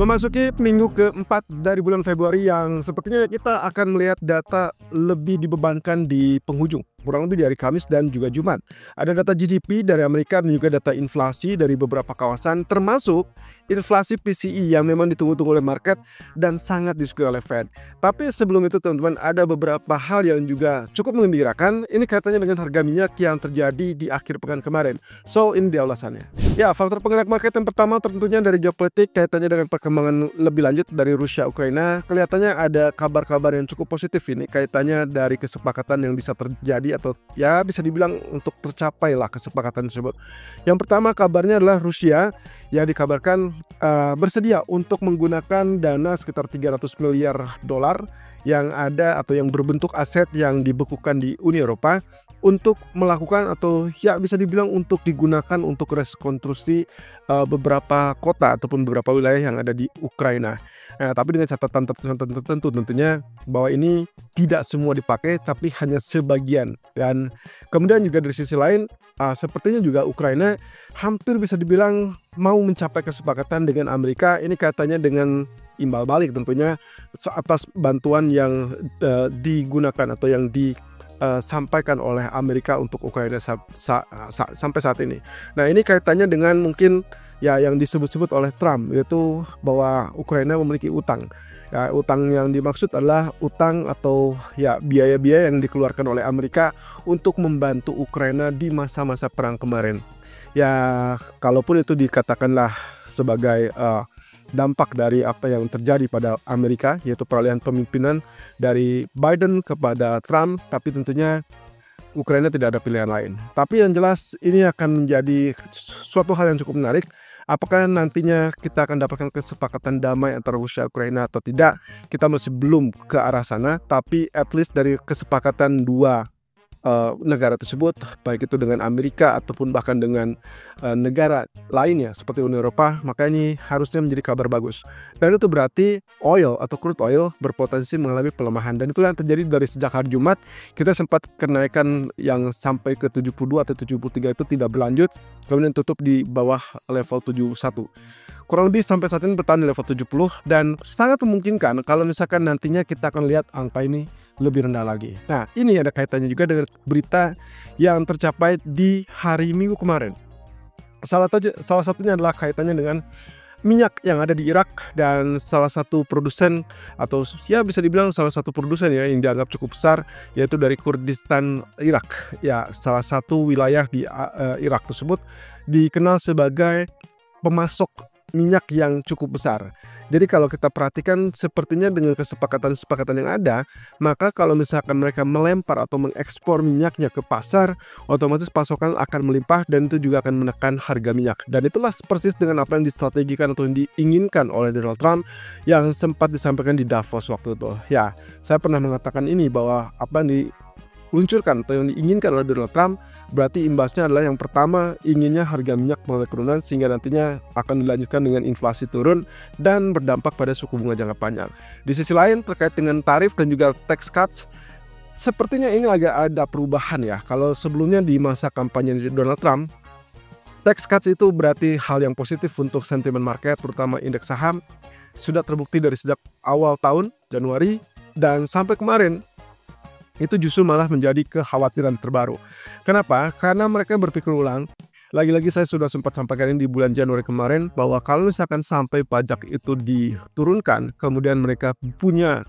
Memasuki minggu keempat dari bulan Februari yang sepertinya kita akan melihat data lebih dibebankan di penghujung, kurang lebih dari Kamis dan juga Jumat. Ada data GDP dari Amerika dan juga data inflasi dari beberapa kawasan, termasuk inflasi PCE yang memang ditunggu-tunggu oleh market dan sangat disukai oleh Fed. Tapi sebelum itu teman-teman, ada beberapa hal yang juga cukup mengembirakan. Ini kaitannya dengan harga minyak yang terjadi di akhir pekan kemarin. So, ini dia ulasannya. Ya, faktor penggerak market yang pertama tentunya dari geopolitik, kaitannya dengan perkembangan lebih lanjut dari Rusia Ukraina. Kelihatannya ada kabar-kabar yang cukup positif ini kaitannya dari kesepakatan yang bisa terjadi atau ya bisa dibilang untuk tercapai lah kesepakatan tersebut. Yang pertama kabarnya adalah Rusia yang dikabarkan bersedia untuk menggunakan dana sekitar 300 miliar dolar yang ada atau yang berbentuk aset yang dibekukan di Uni Eropa untuk melakukan atau ya bisa dibilang untuk digunakan untuk rekonstruksi beberapa kota ataupun beberapa wilayah yang ada di Ukraina. Nah, tapi dengan catatan tertentu tentunya bahwa ini tidak semua dipakai tapi hanya sebagian. Dan kemudian juga dari sisi lain sepertinya juga Ukraina hampir bisa dibilang mau mencapai kesepakatan dengan Amerika. Ini katanya dengan imbal balik tentunya atas bantuan yang digunakan atau yang disampaikan oleh Amerika untuk Ukraina sampai saat ini. Nah, ini kaitannya dengan mungkin ya yang disebut-sebut oleh Trump, yaitu bahwa Ukraina memiliki utang. Ya, utang yang dimaksud adalah utang atau ya biaya-biaya yang dikeluarkan oleh Amerika untuk membantu Ukraina di masa-masa perang kemarin. Ya, kalaupun itu dikatakanlah sebagai dampak dari apa yang terjadi pada Amerika, yaitu peralihan pemimpinan dari Biden kepada Trump, tapi tentunya Ukraina tidak ada pilihan lain. Tapi yang jelas ini akan menjadi suatu hal yang cukup menarik. Apakah nantinya kita akan dapatkan kesepakatan damai antara Rusia dan Ukraina atau tidak? Kita masih belum ke arah sana, tapi at least dari kesepakatan dua negara tersebut, baik itu dengan Amerika ataupun bahkan dengan negara lainnya seperti Uni Eropa, maka ini harusnya menjadi kabar bagus. Dan itu berarti oil atau crude oil berpotensi mengalami pelemahan, dan itu yang terjadi dari sejak hari Jumat. Kita sempat kenaikan yang sampai ke 72 atau 73 itu tidak berlanjut, kemudian tutup di bawah level 71. Kurang lebih sampai saat ini bertahan di level 70 dan sangat memungkinkan kalau misalkan nantinya kita akan lihat angka ini lebih rendah lagi. Nah, ini ada kaitannya juga dengan berita yang tercapai di hari Minggu kemarin. Salah satunya adalah kaitannya dengan minyak yang ada di Irak, dan salah satu produsen atau ya bisa dibilang salah satu produsen ya yang dianggap cukup besar, yaitu dari Kurdistan Irak. Ya, salah satu wilayah di Irak tersebut dikenal sebagai pemasok minyak yang cukup besar. Jadi kalau kita perhatikan sepertinya dengan kesepakatan yang ada, maka kalau misalkan mereka melempar atau mengekspor minyaknya ke pasar, otomatis pasokan akan melimpah dan itu juga akan menekan harga minyak. Dan itulah persis dengan apa yang distrategikan atau yang diinginkan oleh Donald Trump yang sempat disampaikan di Davos waktu itu. Ya, saya pernah mengatakan ini bahwa apa yang diluncurkan atau yang diinginkan oleh Donald Trump berarti imbasnya adalah yang pertama inginnya harga minyak mengalami penurunan sehingga nantinya akan dilanjutkan dengan inflasi turun dan berdampak pada suku bunga jangka panjang. Di sisi lain terkait dengan tarif dan juga tax cuts, sepertinya ini agak ada perubahan ya. Kalau sebelumnya di masa kampanye Donald Trump, tax cuts itu berarti hal yang positif untuk sentimen market, terutama indeks saham. Sudah terbukti dari sejak awal tahun Januari dan sampai kemarin itu justru malah menjadi kekhawatiran terbaru. Kenapa? Karena mereka berpikir ulang. Lagi-lagi saya sudah sempat sampaikan ini di bulan Januari kemarin bahwa kalau misalkan sampai pajak itu diturunkan, kemudian mereka punya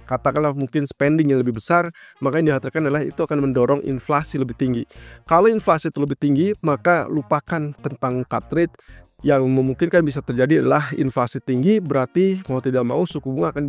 katakanlah mungkin spending yang lebih besar, maka yang dikhawatirkan adalah itu akan mendorong inflasi lebih tinggi. Kalau inflasi itu lebih tinggi, maka lupakan tentang cut rate. Yang memungkinkan bisa terjadi adalah inflasi tinggi, berarti mau tidak mau suku bunga akan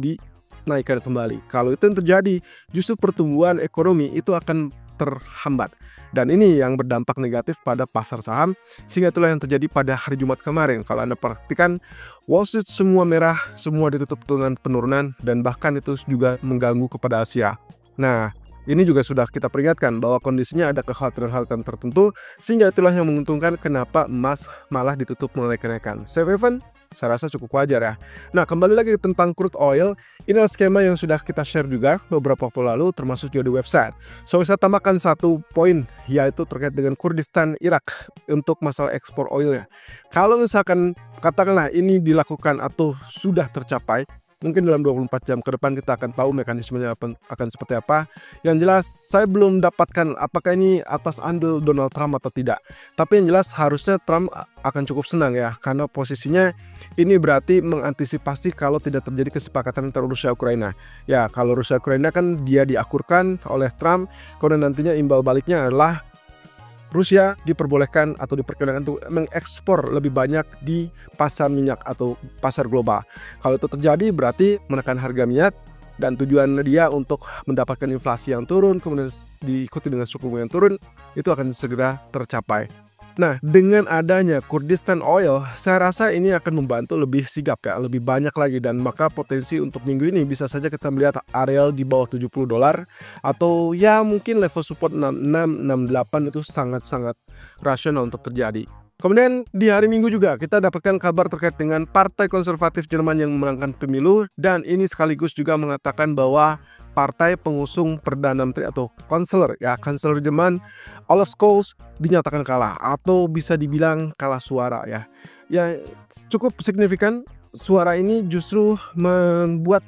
naikkan kembali. Kalau itu yang terjadi, justru pertumbuhan ekonomi itu akan terhambat. Dan ini yang berdampak negatif pada pasar saham, sehingga itulah yang terjadi pada hari Jumat kemarin. Kalau Anda perhatikan, Wall Street semua merah, semua ditutup dengan penurunan, dan bahkan itu juga mengganggu kepada Asia. Nah, ini juga sudah kita peringatkan bahwa kondisinya ada kekhawatiran tertentu, sehingga itulah yang menguntungkan kenapa emas malah ditutup mulai kenaikan. Safe haven, saya rasa cukup wajar ya. Nah, kembali lagi tentang crude oil, ini adalah skema yang sudah kita share juga beberapa waktu lalu, termasuk juga di website. So, saya tambahkan satu poin, yaitu terkait dengan Kurdistan Irak untuk masalah ekspor oilnya. Kalau misalkan katakanlah ini dilakukan atau sudah tercapai, mungkin dalam 24 jam ke depan kita akan tahu mekanismenya akan seperti apa. Yang jelas saya belum dapatkan apakah ini atas andil Donald Trump atau tidak. Tapi yang jelas harusnya Trump akan cukup senang ya, karena posisinya ini berarti mengantisipasi kalau tidak terjadi kesepakatan antara Rusia Ukraina. Ya, kalau Rusia Ukraina kan dia diakurkan oleh Trump, kemudian nantinya imbal baliknya adalah Rusia diperbolehkan atau diperkenankan untuk mengekspor lebih banyak di pasar minyak atau pasar global. Kalau itu terjadi berarti menekan harga minyak, dan tujuan dia untuk mendapatkan inflasi yang turun kemudian diikuti dengan suku bunga yang turun, itu akan segera tercapai. Nah, dengan adanya Kurdistan Oil, saya rasa ini akan membantu lebih sigap ya, lebih banyak lagi, dan maka potensi untuk minggu ini bisa saja kita melihat areal di bawah $70 atau ya mungkin level support 66, 68 itu sangat-sangat rasional untuk terjadi. Kemudian di hari Minggu juga kita dapatkan kabar terkait dengan Partai Konservatif Jerman yang memenangkan pemilu, dan ini sekaligus juga mengatakan bahwa partai pengusung Perdana Menteri atau Kanseler Jerman Olaf Scholz dinyatakan kalah atau bisa dibilang kalah suara ya. Ya cukup signifikan, suara ini justru membuat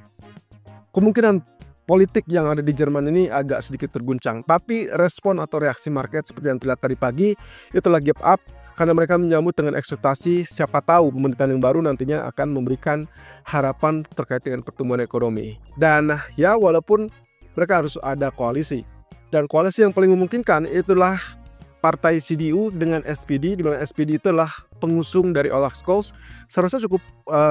kemungkinan politik yang ada di Jerman ini agak sedikit terguncang. Tapi respon atau reaksi market seperti yang terlihat tadi pagi itulah gap up, karena mereka menyambut dengan ekspektasi siapa tahu pemerintahan yang baru nantinya akan memberikan harapan terkait dengan pertumbuhan ekonomi. Dan ya walaupun mereka harus ada koalisi, dan koalisi yang paling memungkinkan itulah partai CDU dengan SPD, di mana SPD itulah pengusung dari Olaf Scholz. Saya rasa cukup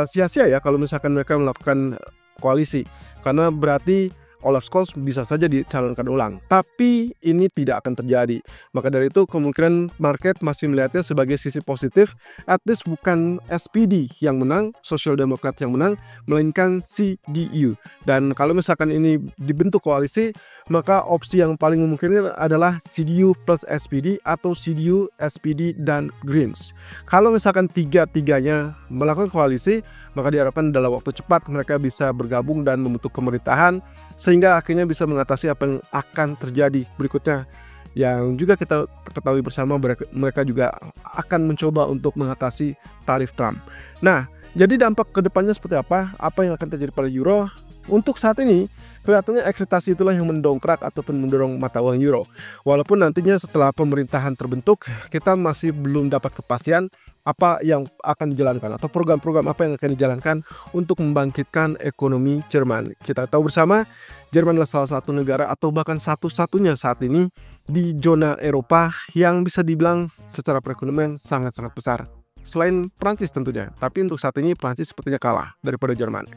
sia-sia ya kalau misalkan mereka melakukan koalisi, karena berarti Olaf Scholz bisa saja dicalonkan ulang, tapi ini tidak akan terjadi. Maka dari itu kemungkinan market masih melihatnya sebagai sisi positif, at least bukan SPD yang menang, Social Democrat yang menang, melainkan CDU. Dan kalau misalkan ini dibentuk koalisi, maka opsi yang paling memungkinkan adalah CDU plus SPD atau CDU, SPD, dan Greens. Kalau misalkan tiga-tiganya melakukan koalisi, maka diharapkan dalam waktu cepat mereka bisa bergabung dan membentuk pemerintahan, sehingga akhirnya bisa mengatasi apa yang akan terjadi berikutnya. Yang juga kita ketahui bersama, mereka juga akan mencoba untuk mengatasi tarif Trump. Nah, jadi dampak kedepannya seperti apa yang akan terjadi pada euro? Untuk saat ini, kelihatannya ekspektasi itulah yang mendongkrak ataupun mendorong mata uang euro. Walaupun nantinya setelah pemerintahan terbentuk, kita masih belum dapat kepastian apa yang akan dijalankan atau program-program apa yang akan dijalankan untuk membangkitkan ekonomi Jerman. Kita tahu bersama, Jerman adalah salah satu negara atau bahkan satu-satunya saat ini di zona Eropa yang bisa dibilang secara perekonomian sangat-sangat besar. Selain Prancis tentunya, tapi untuk saat ini Prancis sepertinya kalah daripada Jerman.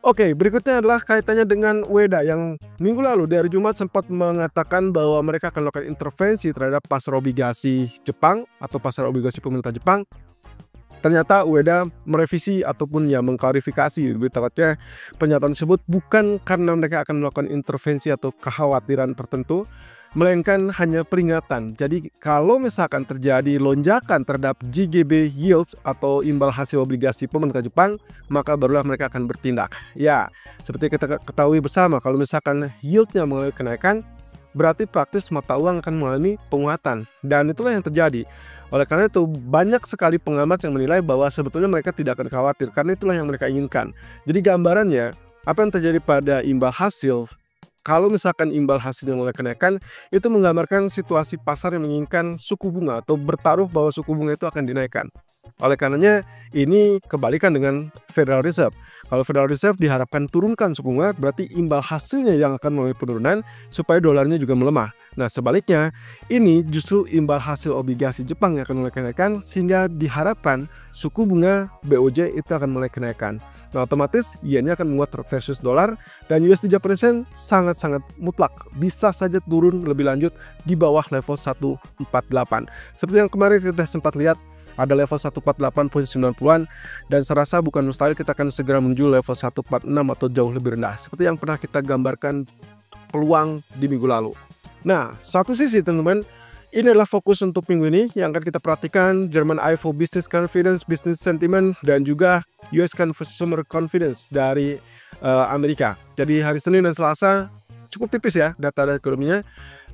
Oke, berikutnya adalah kaitannya dengan UEDA yang minggu lalu di hari Jumat sempat mengatakan bahwa mereka akan melakukan intervensi terhadap pasar obligasi Jepang atau pasar obligasi pemerintah Jepang. Ternyata UEDA merevisi ataupun ya mengklarifikasi, lebih tepatnya pernyataan tersebut bukan karena mereka akan melakukan intervensi atau kekhawatiran tertentu, melainkan hanya peringatan. Jadi kalau misalkan terjadi lonjakan terhadap JGB yields atau imbal hasil obligasi pemerintah Jepang, maka barulah mereka akan bertindak. Ya, seperti kita ketahui bersama, kalau misalkan yieldnya mengalami kenaikan, berarti praktis mata uang akan mengalami penguatan. Dan itulah yang terjadi. Oleh karena itu banyak sekali pengamat yang menilai bahwa sebetulnya mereka tidak akan khawatir, karena itulah yang mereka inginkan. Jadi gambarannya, apa yang terjadi pada imbal hasil, kalau misalkan imbal hasilnya mulai kenaikan, itu menggambarkan situasi pasar yang menginginkan suku bunga atau bertaruh bahwa suku bunga itu akan dinaikkan. Oleh karenanya ini kebalikan dengan Federal Reserve. Kalau Federal Reserve diharapkan turunkan suku bunga, berarti imbal hasilnya yang akan mengalami penurunan supaya dolarnya juga melemah. Nah sebaliknya, ini justru imbal hasil obligasi Jepang yang akan mulai kenaikan, sehingga diharapkan suku bunga BOJ itu akan mulai kenaikan. Nah otomatis yennya akan menguat versus dolar, dan USD Japanese Yen sangat-sangat mutlak bisa saja turun lebih lanjut di bawah level 148. Seperti yang kemarin kita sempat lihat, ada level 148.90-an, dan serasa bukan mustahil kita akan segera menuju level 146 atau jauh lebih rendah seperti yang pernah kita gambarkan peluang di minggu lalu. Nah, satu sisi teman-teman, Ini adalah fokus untuk minggu ini yang akan kita perhatikan German IFO Business Confidence, Business Sentiment, dan juga US Consumer Confidence dari Amerika. Jadi hari Senin dan Selasa cukup tipis ya data ekonominya.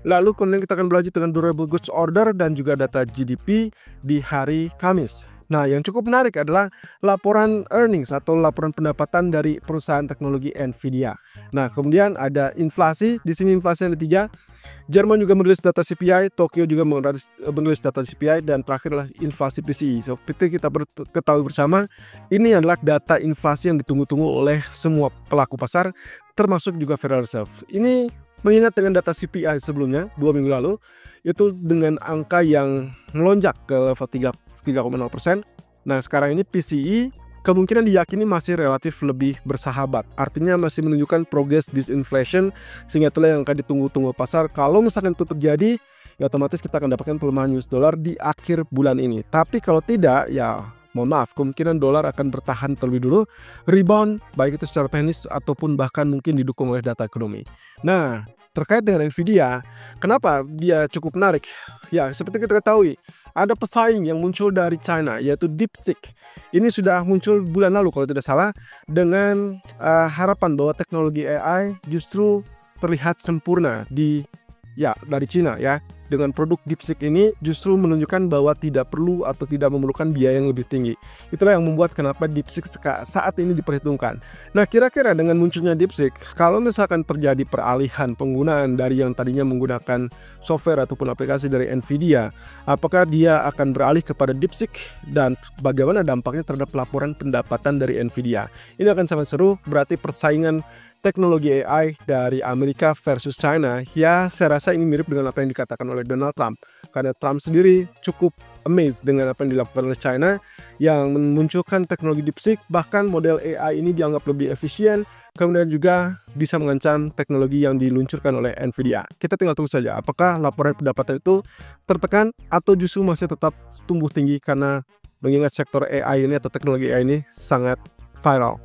Lalu kemudian kita akan berlanjut dengan Durable Goods Order dan juga data GDP di hari Kamis. Nah, yang cukup menarik adalah laporan earnings atau laporan pendapatan dari perusahaan teknologi Nvidia. Nah, kemudian ada inflasi. Di sini inflasi ada 3. Jerman juga merilis data CPI, Tokyo juga merilis data CPI, dan terakhir adalah inflasi PCE. Seperti kita ketahui bersama, ini adalah data inflasi yang ditunggu-tunggu oleh semua pelaku pasar, termasuk juga Federal Reserve. Ini mengingat dengan data CPI sebelumnya 2 minggu lalu, itu dengan angka yang melonjak ke level 3,0%. Nah, sekarang ini PCE kemungkinan diyakini masih relatif lebih bersahabat. Artinya masih menunjukkan progress disinflation, sehingga itulah yang akan ditunggu-tunggu pasar. Kalau misalkan itu terjadi, ya otomatis kita akan dapatkan pelemahan US dollar di akhir bulan ini. Tapi kalau tidak, ya mohon maaf, kemungkinan dolar akan bertahan terlebih dulu, rebound, baik itu secara teknis ataupun bahkan mungkin didukung oleh data ekonomi. Nah, terkait dengan Nvidia, kenapa dia cukup menarik? Ya, seperti kita ketahui, ada pesaing yang muncul dari China, yaitu DeepSeek. Ini sudah muncul bulan lalu kalau tidak salah, dengan harapan bahwa teknologi AI justru terlihat sempurna dari China ya. Dengan produk DeepSeek ini justru menunjukkan bahwa tidak perlu atau tidak memerlukan biaya yang lebih tinggi. Itulah yang membuat kenapa DeepSeek saat ini diperhitungkan. Nah, kira-kira dengan munculnya DeepSeek, kalau misalkan terjadi peralihan penggunaan dari yang tadinya menggunakan software ataupun aplikasi dari Nvidia, apakah dia akan beralih kepada DeepSeek dan bagaimana dampaknya terhadap laporan pendapatan dari Nvidia? Ini akan sangat seru, berarti persaingan teknologi AI dari Amerika versus China. Ya, saya rasa ini mirip dengan apa yang dikatakan oleh Donald Trump, karena Trump sendiri cukup amazed dengan apa yang dilakukan oleh China yang memunculkan teknologi DeepSeek. Bahkan model AI ini dianggap lebih efisien, kemudian juga bisa mengancam teknologi yang diluncurkan oleh Nvidia. Kita tinggal tunggu saja apakah laporan pendapatan itu tertekan atau justru masih tetap tumbuh tinggi, karena mengingat sektor AI ini atau teknologi AI ini sangat viral.